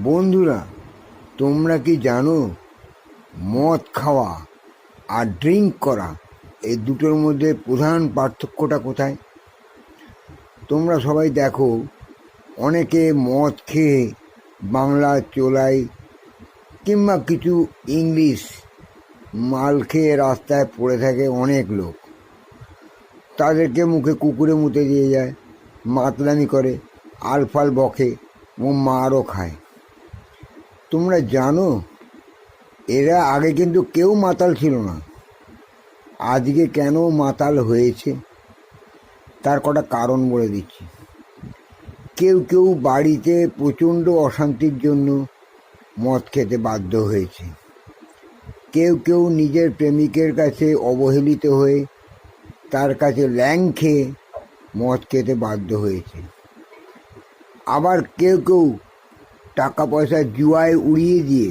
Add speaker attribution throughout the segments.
Speaker 1: বন্ধুরা, তোমরা কি জানো মদ খাওয়া আর ড্রিঙ্ক করা এই দুটোর মধ্যে প্রধান পার্থক্যটা কোথায়? তোমরা সবাই দেখো, অনেকে মদ খেয়ে বাংলা চোলাই কিংবা কিছু ইংলিশ মাল খেয়ে রাস্তায় পড়ে থাকে অনেক লোক। তাদেরকে মুখে কুকুরে মুতে দিয়ে যায়, মাতলামি করে, আলফাল বকে ও মারও খায়। তোমরা জানো এরা আগে কিন্তু কেউ মাতাল ছিল না। আজকে কেন মাতাল হয়েছে তার কটা কারণ বলে দিচ্ছি। কেউ কেউ বাড়িতে প্রচণ্ড অশান্তির জন্য মদ খেতে বাধ্য হয়েছে। কেউ কেউ নিজের প্রেমিকের কাছে অবহেলিত হয়ে তার কাছে ল্যাং খেয়ে মদ খেতে বাধ্য হয়েছে। আবার কেউ কেউ টাকা পয়সা জুয়ায় উড়িয়ে দিয়ে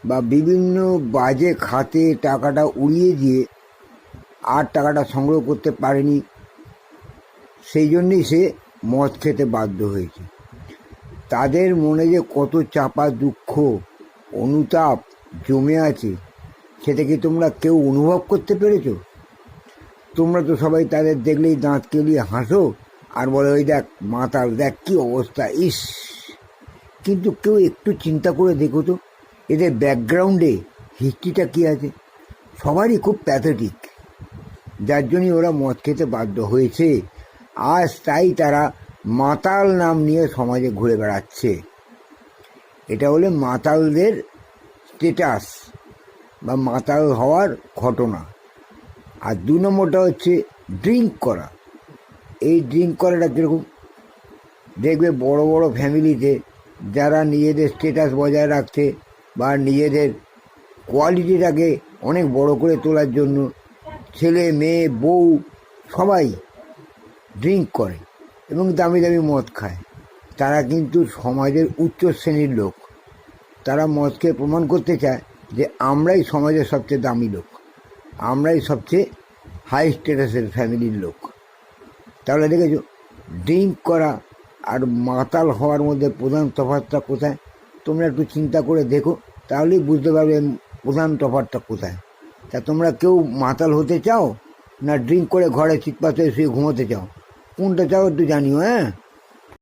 Speaker 1: বা বিভিন্ন বাজে খাতে টাকাটা উড়িয়ে দিয়ে আর টাকাটা সংগ্রহ করতে পারেনি, সেই জন্যেই সে মদ খেতে বাধ্য হয়েছে। তাদের মনে যে কত চাপা দুঃখ অনুতাপ জমে আছে সেটা কি তোমরা কেউ অনুভব করতে পেরেছো? তোমরা তো সবাই তাদের দেখলেই দাঁত কেলিয়ে হাসো আর বলে, ওই দেখ মাতাল, দেখ কী অবস্থা, ইস। কিন্তু কেউ একটু চিন্তা করে দেখো তো, এদের ব্যাকগ্রাউন্ডে হিস্ট্রিটা কী আছে? সবারই খুব প্যাথেটিক, যার জন্যই ওরা মদ খেতে বাধ্য হয়েছে। আজ তাই তারা মাতাল নাম নিয়ে সমাজে ঘুরে বেড়াচ্ছে। এটা হলে মাতালদের স্টেটাস বা মাতাল হওয়ার ঘটনা। আর 2 নম্বরটা হচ্ছে ড্রিঙ্ক করা। এই ড্রিঙ্ক করাটা কীরকম? দেখবে বড় বড় ফ্যামিলিতে যারা নিজেদের স্টেটাস বজায় রাখতে বা নিজেদের কোয়ালিটিটাকে অনেক বড় করে তোলার জন্য ছেলে মেয়ে বউ সবাই ড্রিঙ্ক করে এবং দামি দামি মদ খায়। তারা কিন্তু সমাজের উচ্চ শ্রেণীর লোক। তারা মদকে প্রমাণ করতে চায় যে আমরাই সমাজের সবচেয়ে দামি লোক, আমরাই সবচেয়ে হাই স্ট্যাটাসের ফ্যামিলির লোক। তাহলে দেখেছো, ড্রিঙ্ক করা আর মাতাল হওয়ার মধ্যে প্রধান তফাৎটা কোথায়? তোমরা একটু চিন্তা করে দেখো, তাহলেই বুঝতে পারবে প্রধান তফাৎটা কোথায়। তা তোমরা কেউ মাতাল হতে চাও না ড্রিঙ্ক করে ঘরে চিৎপাত হয়ে শুয়ে ঘুমোতে চাও? কোনটা চাও একটু জানিও। হ্যাঁ।